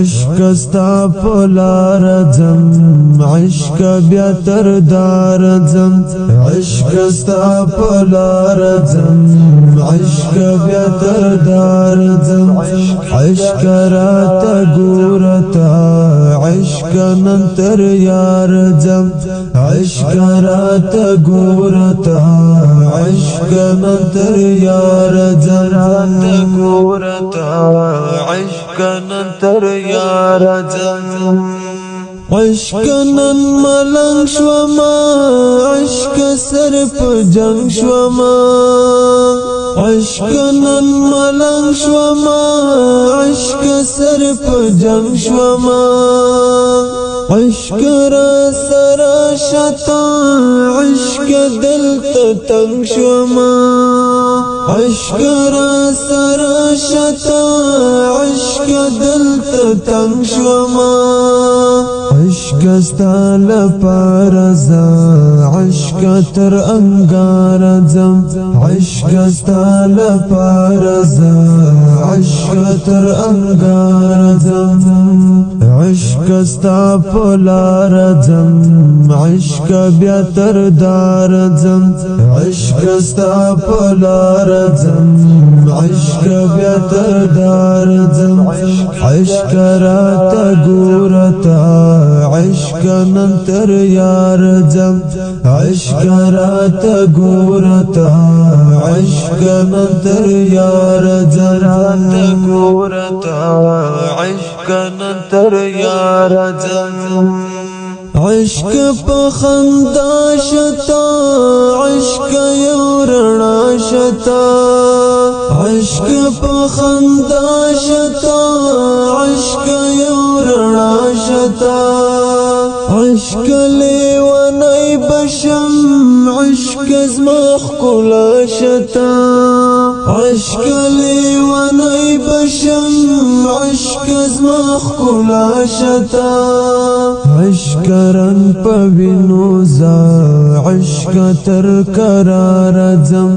عشق استا پلار ځم عشق بیا تر دار ځم عشق استا پلار ځم عشق بیا تر دار ځم عشق رات ګورتا عشق نن تر یار ځم عشق رات ګورتا عشق نن تر یار ځم رات ګورتا عشق نن تر یار ځم عشق نن ملنګ شوما عشق سر په جنگ شوما عشق نن ملنګ شوما عشق سر په جنگ شوما عشق را سر شتا عشق دل ته تنگ شوما عشق را سر شتا عشق دل ته تنگ شوما عشق استا لپاره زه عشق تر انګار ځم عشق استا لپاره زه عشق تر انګار ځم عشق استا پلار ځم عشق بیا تر دار ځم عشق استا پلار ځم عشق بیا تر دار ځم عشق رات ګورتا عشق نن تر یار ځم عشق رات ګورتا عشق نن تر یار ځم رات ګورتا عشق نن تر یار ځم عشق په خندا شتا عشق یو رڼا شتا عشق په خندا شتا عشق یو رڼا شتا عشق لیونی بشم عشق زما ښکلا شتا عشق لیونی بشم عشق زما ښکلا شتا عشق رنگ په وینو زه عشق تر قرار ځم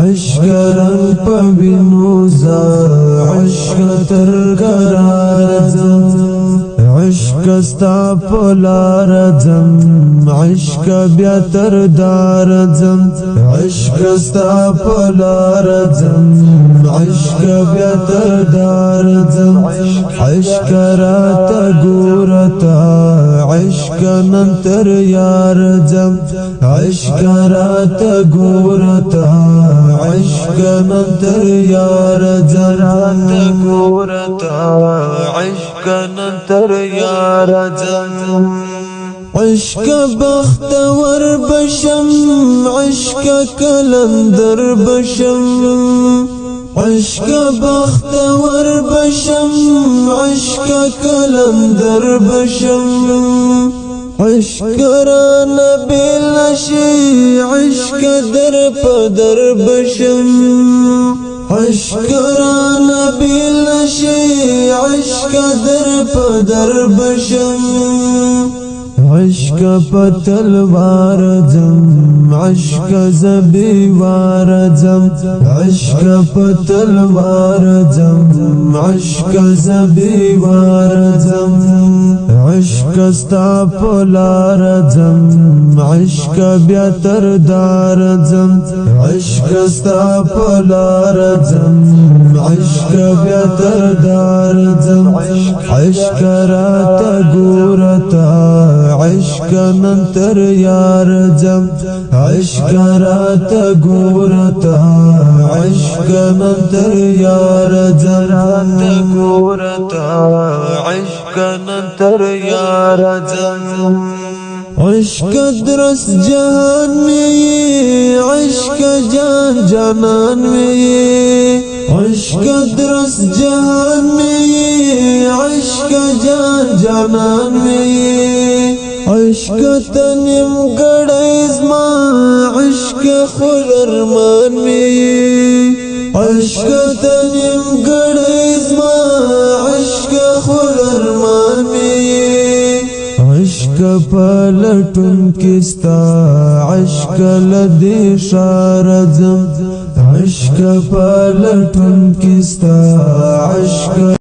عشق رنگ په وینو زه عشق تر قرار ځم عشق استا پلار ځم عشق بیا تر دار ځم عشق استا پلار ځم عشق بیا تر دار ځم عشق رات ګورتا عشق نن تر یار ځم عشق رات ګورتا عشق نن تر یار ځم رات ګورتا عشق نن تر یار ځم عشق بختور بشم عشق کلندر بشم عشق بختور بشم عشق کلندر بشم عشق ران بلشی عشق در پدر بشم عشق ران بلشی عشق در پدر بشم عشق پتلوار ځم عشق زبیوار ځم عشق پتلوار ځم عشق زبیوار ځم عشق استا پلار ځم عشق بیا تر دار ځم عشق استا پلار ځم عشق بیا تر دار ځم عشق رات ګورتا عشق نن تر یار ځم عشق رات ګورتا عشق نن تر یار ځم رات ګورتا عشق نن تر یار ځم عشق درس جهان میں عشق جان جانان میں عشق درس جهان میں عشق جان جانان میں عشق تنم گڑزما عشق خلرمان میں عشق تنم گڑزما عشق خلرمان میں عشق پلټون کستا عشق لدی شارزم عشق پلټون کستا عشق